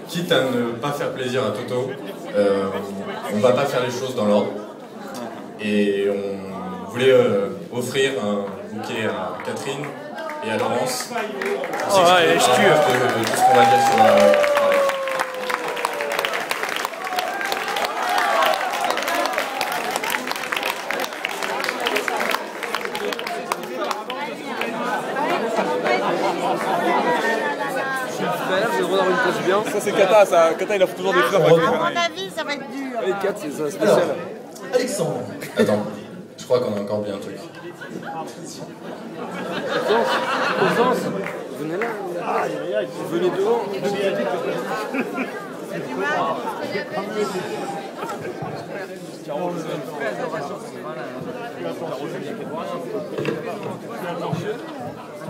quitte à ne pas faire plaisir à Toto, on va pas faire les choses dans l'ordre. Et on voulait offrir un bouquet à Catherine et à Laurence. Oh ouais, je tue. De tout ce qu'on va dire sur la... Ça c'est Kata, ça. Kata il offre toujours des fleurs. À mon avis, ça va être dur. Et 4 c'est ça, spécial. Alors, Alexandre. Attends, je crois qu'on a encore bien un truc. Venez là. Venez devant.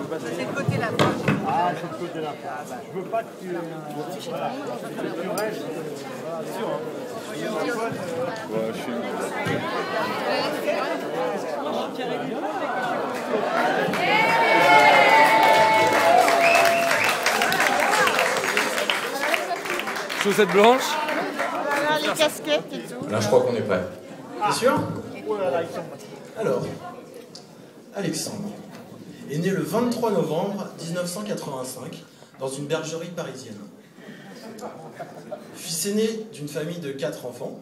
C'est le côté là. Ah, c'est le côté là. Je veux pas que tu restes. Voilà, sûr, hein. Ouais, je suis... Chaussettes blanches. Voilà les casquettes et tout. Là, je crois qu'on est prêt. T'es sûr? Oh là là, ils sont... Alors, Alexandre est né le 23 novembre 1985 dans une bergerie parisienne. Fils aîné d'une famille de 4 enfants,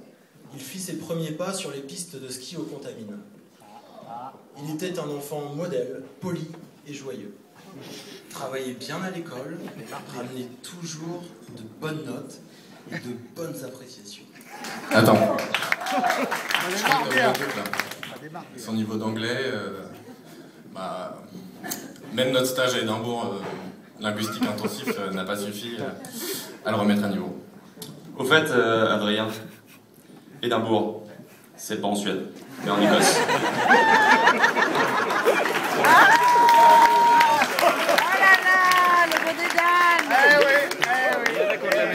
il fit ses premiers pas sur les pistes de ski aux Contamines. Il était un enfant modèle, poli et joyeux. Travaillait bien à l'école, ramenait toujours de bonnes notes et de bonnes appréciations. Attends. Je crois qu'il y a un truc, là. Son niveau d'anglais, même notre stage à Édimbourg, linguistique intensif, n'a pas suffi à le remettre à niveau. Au fait, Adrien, Édimbourg, c'est pas en Suède, mais en Écosse.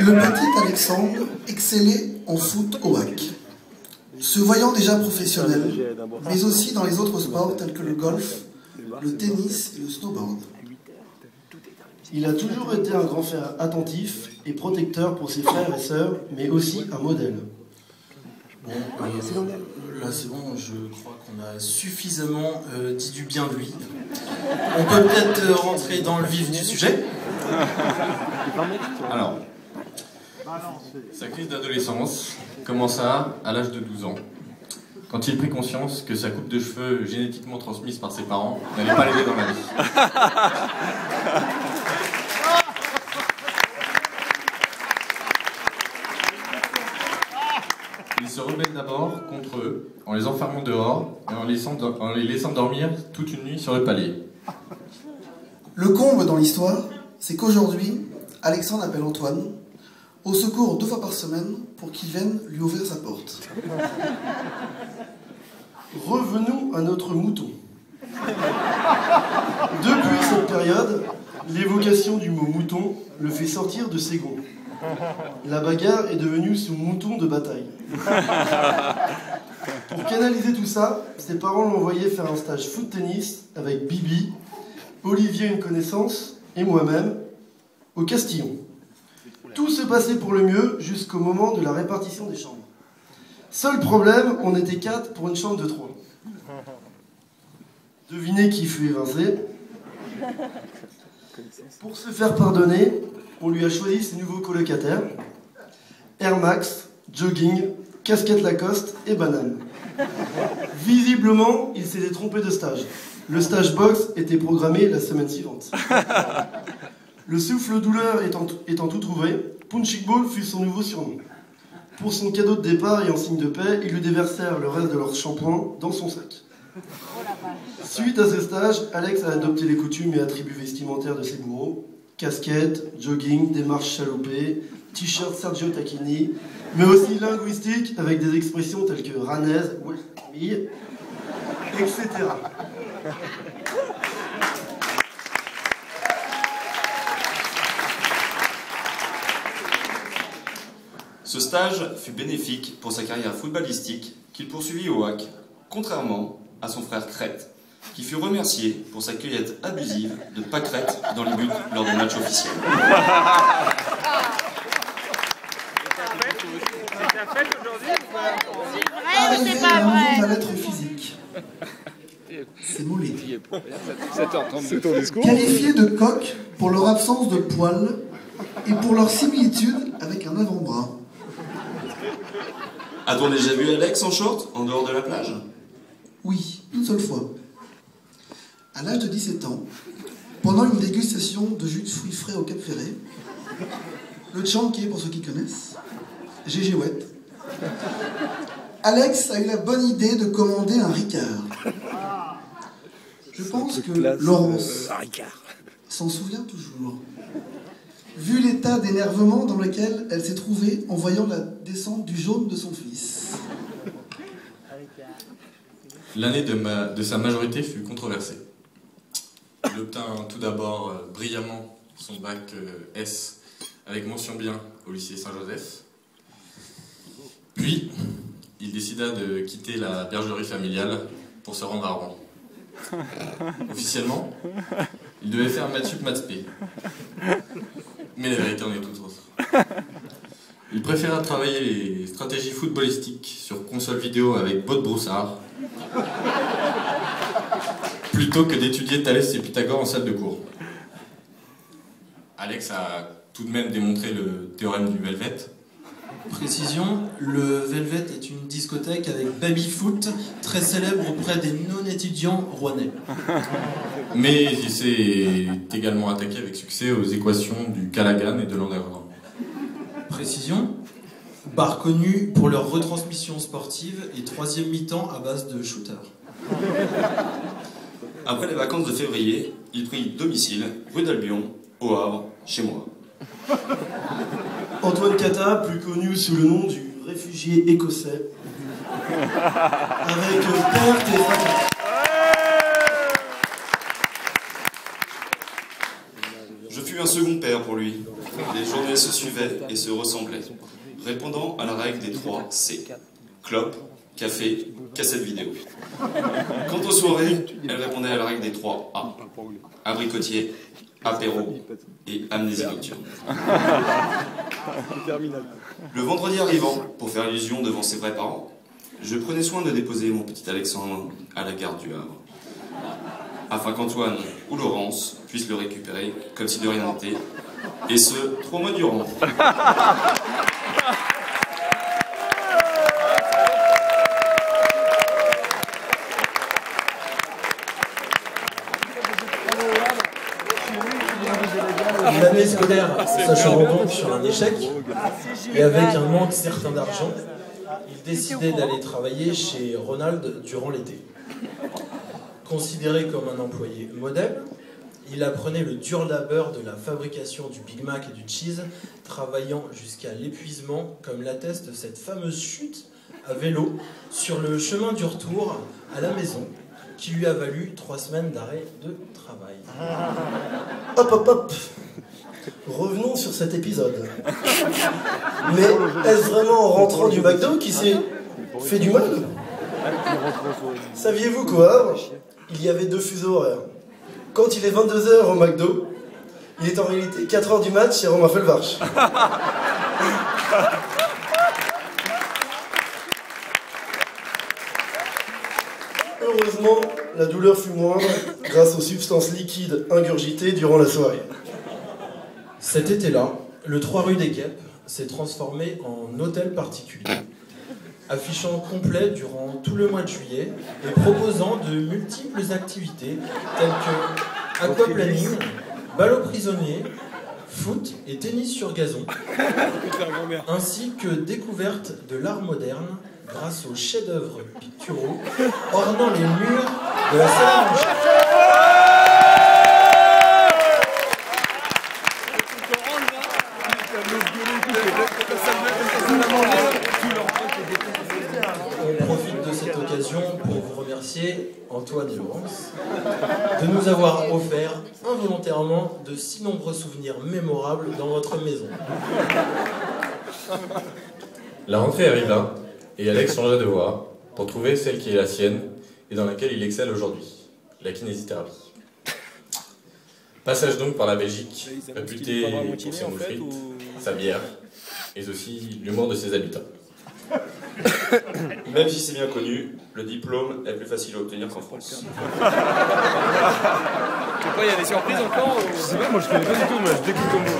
Le petit Alexandre excellait en foot au hack. Se voyant déjà professionnel, mais aussi dans les autres sports tels que le golf, le tennis et le snowboard. Il a toujours été un grand frère attentif et protecteur pour ses frères et sœurs, mais aussi un modèle. Bon, là c'est bon, je crois qu'on a suffisamment dit du bien de lui. On peut peut-être rentrer dans le vif du sujet. Alors, sa crise d'adolescence commença à l'âge de 12 ans, quand il prit conscience que sa coupe de cheveux génétiquement transmise par ses parents n'allait pas l'aider dans la vie. Il se rebelle d'abord contre eux, en les enfermant dehors et en les laissant dormir toute une nuit sur le palier. Le comble dans l'histoire, c'est qu'aujourd'hui, Alexandre appelle Antoine au secours 2 fois par semaine pour qu'il vienne lui ouvrir sa porte. Revenons à notre mouton. Depuis cette période, l'évocation du mot mouton le fait sortir de ses gonds. La bagarre est devenue son mouton de bataille. Pour canaliser tout ça, ses parents l'ont envoyé faire un stage foot-tennis avec Bibi, Olivier une connaissance et moi-même au Castillon. Tout se passait pour le mieux jusqu'au moment de la répartition des chambres. Seul problème, on était 4 pour une chambre de 3. Devinez qui fut évincé. Pour se faire pardonner, on lui a choisi ses nouveaux colocataires. Air Max, jogging, casquette Lacoste et banane. Visiblement, il s'était trompé de stage. Le stage box était programmé la semaine suivante. Le souffle-douleur étant tout trouvé, Punching Ball fut son nouveau surnom. Pour son cadeau de départ et en signe de paix, ils lui déversèrent le reste de leur shampoing dans son sac. Suite à ce stage, Alex a adopté les coutumes et attributs vestimentaires de ses bourreaux. Casquette, jogging, démarche chaloupée, t-shirt Sergio Tacchini, mais aussi linguistique avec des expressions telles que ranaise, oui, etc. Ce stage fut bénéfique pour sa carrière footballistique qu'il poursuivit au HAC, contrairement à son frère Crête, qui fut remercié pour sa cueillette abusive de pâquerettes dans les buts lors des matchs officiels. la fête aujourd'hui ou pas? C'est vrai ou Arrivé c'est à pas un vrai? monde à l'être physique. C'est mollet. C'est ton discours? Qualifiés de coqs pour leur absence de poils et pour leur similitude avec un avant-bras. A-t-on déjà vu Alex en short, en dehors de la plage? Oui, une seule fois. À l'âge de 17 ans, pendant une dégustation de jus de fruits frais au Cap Ferré, le Tchanké pour ceux qui connaissent, GG Wet, Alex a eu la bonne idée de commander un Ricard. Je pense que Laurence s'en souvient toujours. Vu l'état d'énervement dans lequel elle s'est trouvée en voyant la descente du jaune de son fils. L'année de sa majorité fut controversée. Il obtint tout d'abord brillamment son bac S avec mention bien au lycée Saint-Joseph. Puis, il décida de quitter la bergerie familiale pour se rendre à Rouen. Officiellement, il devait faire maths sup maths spé. Mais la vérité en est tout autre. Il préféra travailler les stratégies footballistiques sur console vidéo avec Botte Broussard plutôt que d'étudier Thalès et Pythagore en salle de cours. Alex a tout de même démontré le théorème du Velvet. Précision, le Velvet est une discothèque avec baby-foot très célèbre auprès des non-étudiants rouennais. Mais il s'est également attaqué avec succès aux équations du Callaghan et de l'Endergrand. Précision, bar connu pour leur retransmission sportive et troisième mi-temps à base de shooter. Après les vacances de février, il prit domicile, rue d'Albion, au Havre, chez moi. Antoine Cata, plus connu sous le nom du réfugié écossais, avec perte et fracas. Je fus un second père pour lui. Les journées se suivaient et se ressemblaient, répondant à la règle des 3 C. Clope, café, cassette vidéo. Quant aux soirées, elle répondait à la règle des 3 A. Abricotier, apéro et amnésie nocturne. Le vendredi arrivant, pour faire illusion devant ses vrais parents, je prenais soin de déposer mon petit Alexandre à la gare du Havre, afin qu'Antoine ou Laurence puissent le récupérer comme si de rien n'était, et ce, 3 mois durant. L'année scolaire s'achevant donc sur un échec, et avec un manque certain d'argent, il décidait d'aller travailler chez Ronald durant l'été. Considéré comme un employé modèle, il apprenait le dur labeur de la fabrication du Big Mac et du cheese, travaillant jusqu'à l'épuisement, comme l'atteste cette fameuse chute à vélo sur le chemin du retour à la maison, qui lui a valu 3 semaines d'arrêt de travail. Hop hop hop. Revenons sur cet épisode. Mais est-ce vraiment en rentrant du McDo qu'il s'est fait du mal? Saviez-vous qu'au Havre, il y avait 2 fuseaux horaires? Quand il est 22h au McDo, il est en réalité 4h du match chez Romain Felvarch. Heureusement, la douleur fut moindre grâce aux substances liquides ingurgitées durant la soirée. Cet été-là, le 3 rue des Guêpes s'est transformé en hôtel particulier, affichant complet durant tout le mois de juillet et proposant de multiples activités telles que aquaplaning, bal aux prisonniers, foot et tennis sur gazon, ainsi que découverte de l'art moderne grâce aux chefs-d'œuvre picturaux ornant les murs de la salle à manger. On profite de cette occasion pour vous remercier, Antoine et Laurence, de nous avoir offert involontairement de si nombreux souvenirs mémorables dans votre maison. La rentrée arriva, et Alex changea de voie pour trouver celle qui est la sienne et dans laquelle il excelle aujourd'hui, la kinésithérapie. Passage donc par la Belgique, réputée pour ses moules frites, sa bière, et aussi l'humour de ses habitants. Même si c'est bien connu, le diplôme est plus facile à obtenir qu'en France. Il y a des surprises encore ou... Je sais pas, moi je connais pas du tout, mais je découvre comme vous.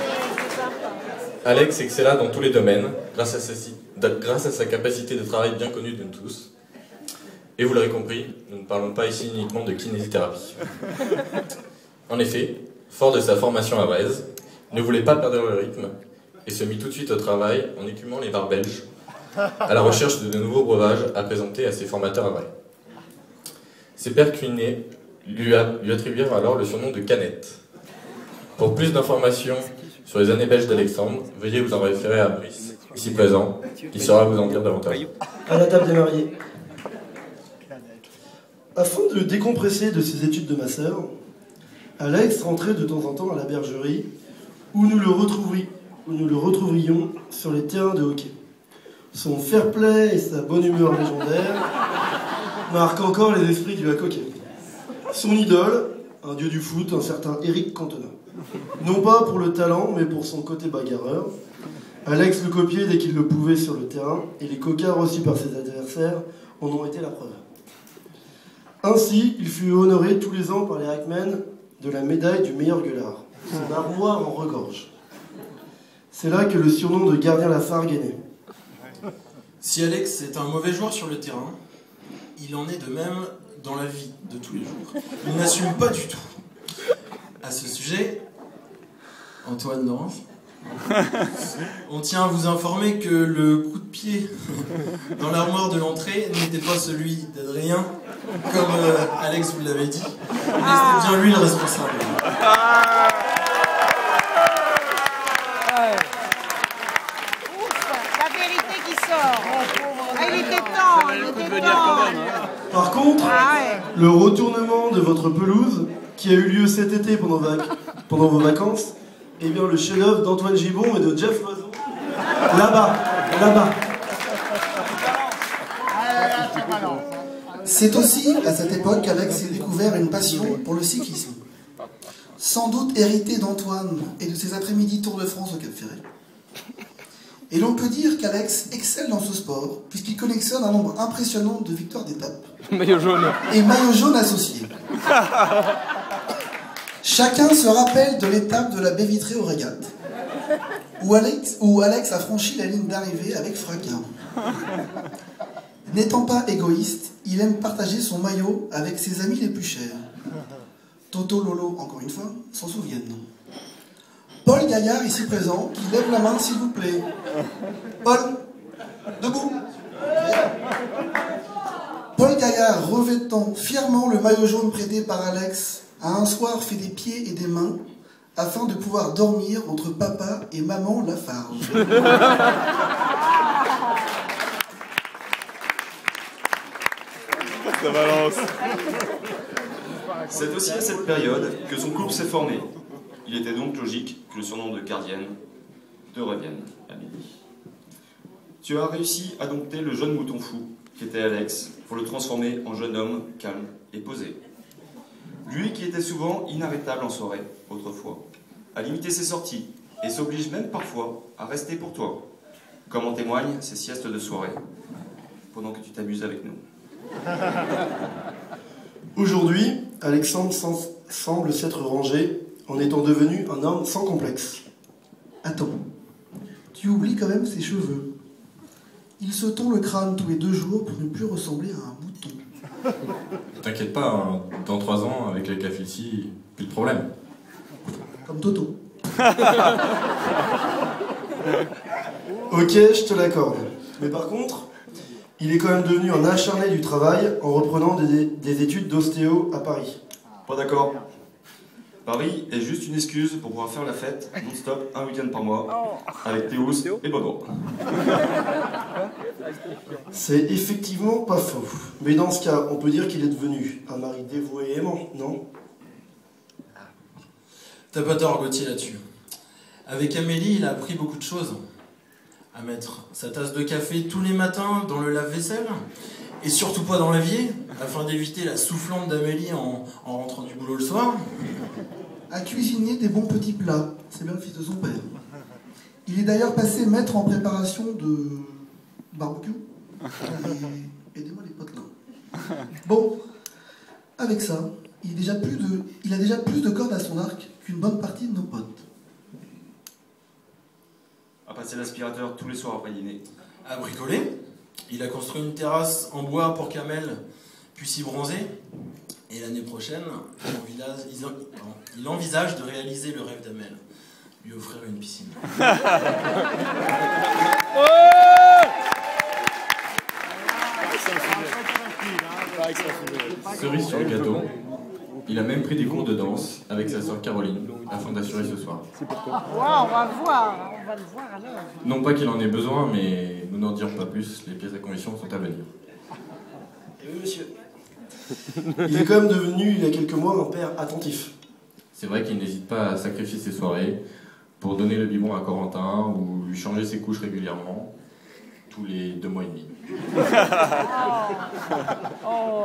Alex excella dans tous les domaines, grâce à sa capacité de travail bien connue de nous tous. Et vous l'aurez compris, nous ne parlons pas ici uniquement de kinésithérapie. En effet, fort de sa formation à Brest, il ne voulait pas perdre le rythme et se mit tout de suite au travail en écumant les bars belges, à la recherche de nouveaux breuvages à présenter à ses formateurs à Brest. Ses pairs cuisiniers lui attribuèrent alors le surnom de Canette. Pour plus d'informations sur les années belges d'Alexandre, veuillez vous en référer à Brice, ici présent, qui saura vous en dire davantage. À la table des mariés. Afin de décompresser de ses études de master, Alex rentrait de temps en temps à la bergerie où nous le retrouverions sur les terrains de hockey. Son fair play et sa bonne humeur légendaire marquent encore les esprits du lac hockey. Son idole, un dieu du foot, un certain Eric Cantona. Non pas pour le talent, mais pour son côté bagarreur. Alex le copiait dès qu'il le pouvait sur le terrain, et les cocards reçus par ses adversaires en ont été la preuve. Ainsi, il fut honoré tous les ans par les hackmen de la médaille du meilleur gueulard. Son armoire en regorge. C'est là que le surnom de gardien Lafargue est né. Si Alex est un mauvais joueur sur le terrain, il en est de même dans la vie de tous les jours. Il n'assume pas du tout. À ce sujet, Antoine Dorange, on tient à vous informer que le coup de pied dans l'armoire de l'entrée n'était pas celui d'Adrien, comme Alex vous l'avait dit, mais c'était bien lui le responsable. La vérité qui sort. Ah, il était temps, il était temps. Par contre, le retournement de votre pelouse, qui a eu lieu cet été pendant vos vacances, eh bien le chef-d'œuvre d'Antoine Gibon et de Jeff Loiseau, là-bas. C'est aussi à cette époque qu'Alex s'est découvert une passion pour le cyclisme. Sans doute hérité d'Antoine et de ses après-midi Tour de France au Cap Ferret. Et l'on peut dire qu'Alex excelle dans ce sport, puisqu'il collectionne un nombre impressionnant de victoires d'étape. Maillot jaune. Et maillot jaune associé. Chacun se rappelle de l'étape de la baie vitrée aux régates, où Alex a franchi la ligne d'arrivée avec fracas. N'étant pas égoïste, il aime partager son maillot avec ses amis les plus chers. Toto, Lolo, encore une fois, s'en souviennent. Paul Gaillard, ici présent, qui lève la main s'il vous plaît. Paul, debout. Paul Gaillard, revêtant fièrement le maillot jaune prêté par Alex, a un soir fait des pieds et des mains afin de pouvoir dormir entre papa et maman Lafarge. Ça balance. C'est aussi à cette période que son couple s'est formé. Il était donc logique que le surnom de gardienne te revienne, Amélie. Tu as réussi à dompter le jeune mouton fou qu'était Alex pour le transformer en jeune homme calme et posé. Lui qui était souvent inarrêtable en soirée, autrefois, a limité ses sorties et s'oblige même parfois à rester pour toi, comme en témoignent ses siestes de soirée, pendant que tu t'amuses avec nous. Aujourd'hui, Alexandre semble s'être rangé en étant devenu un homme sans complexe. Attends, tu oublies quand même ses cheveux. Il se tond le crâne tous les 2 jours pour ne plus ressembler à un mouton. T'inquiète pas, hein, dans 3 ans, avec les cafés, plus de problème. Comme Toto. Ok, je te l'accorde. Mais par contre, il est quand même devenu un acharné du travail en reprenant des études d'ostéo à Paris. Pas d'accord. Paris est juste une excuse pour pouvoir faire la fête non-stop un week-end par mois avec Théos et Baudouin. C'est effectivement pas faux. Mais dans ce cas, on peut dire qu'il est devenu un mari dévoué et aimant, non? T'as pas tort, Gauthier, là-dessus. Avec Amélie, il a appris beaucoup de choses. À mettre sa tasse de café tous les matins dans le lave-vaisselle, et surtout pas dans l'évier, afin d'éviter la soufflante d'Amélie en rentrant du boulot le soir. À cuisiner des bons petits plats, c'est bien le fils de son père. Il est d'ailleurs passé maître en préparation de barbecue. Aidez-moi les potes là. Bon, avec ça, il a déjà plus de cordes à son arc qu'une bonne partie de nos potes. À passer l'aspirateur tous les soirs après dîner. À bricoler. Il a construit une terrasse en bois pour qu'Amel puisse y bronzer. Et l'année prochaine, il envisage de réaliser le rêve d'Amel, lui offrir une piscine. Cerise sur le gâteau, il a même pris des cours de danse avec sa sœur Caroline afin d'assurer ce soir. Wow, on va le voir alors. Non pas qu'il en ait besoin, mais nous n'en dirons pas plus, les pièces à conviction sont à venir. Et oui, monsieur. Il est quand même devenu, il y a quelques mois, un père attentif. C'est vrai qu'il n'hésite pas à sacrifier ses soirées pour donner le biberon à Corentin ou lui changer ses couches régulièrement, tous les 2 mois et demi.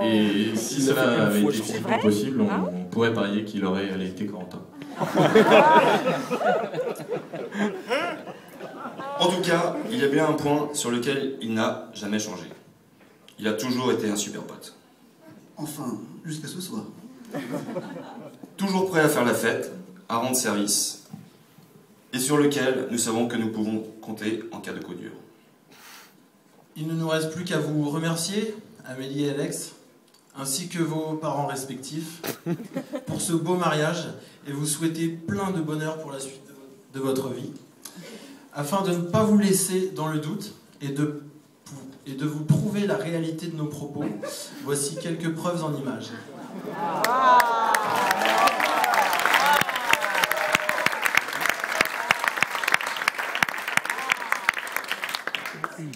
Et si cela avait été physiquement possible, on pourrait parier qu'il aurait allaité Corentin. En tout cas, il y a bien un point sur lequel il n'a jamais changé. Il a toujours été un super pote. Enfin, jusqu'à ce soir. Toujours prêt à faire la fête, à rendre service, et sur lequel nous savons que nous pouvons compter en cas de coup dur. Il ne nous reste plus qu'à vous remercier, Amélie et Alex, ainsi que vos parents respectifs, pour ce beau mariage, et vous souhaiter plein de bonheur pour la suite de votre vie, afin de ne pas vous laisser dans le doute et de vous prouver la réalité de nos propos. Voici quelques preuves en images. Oui.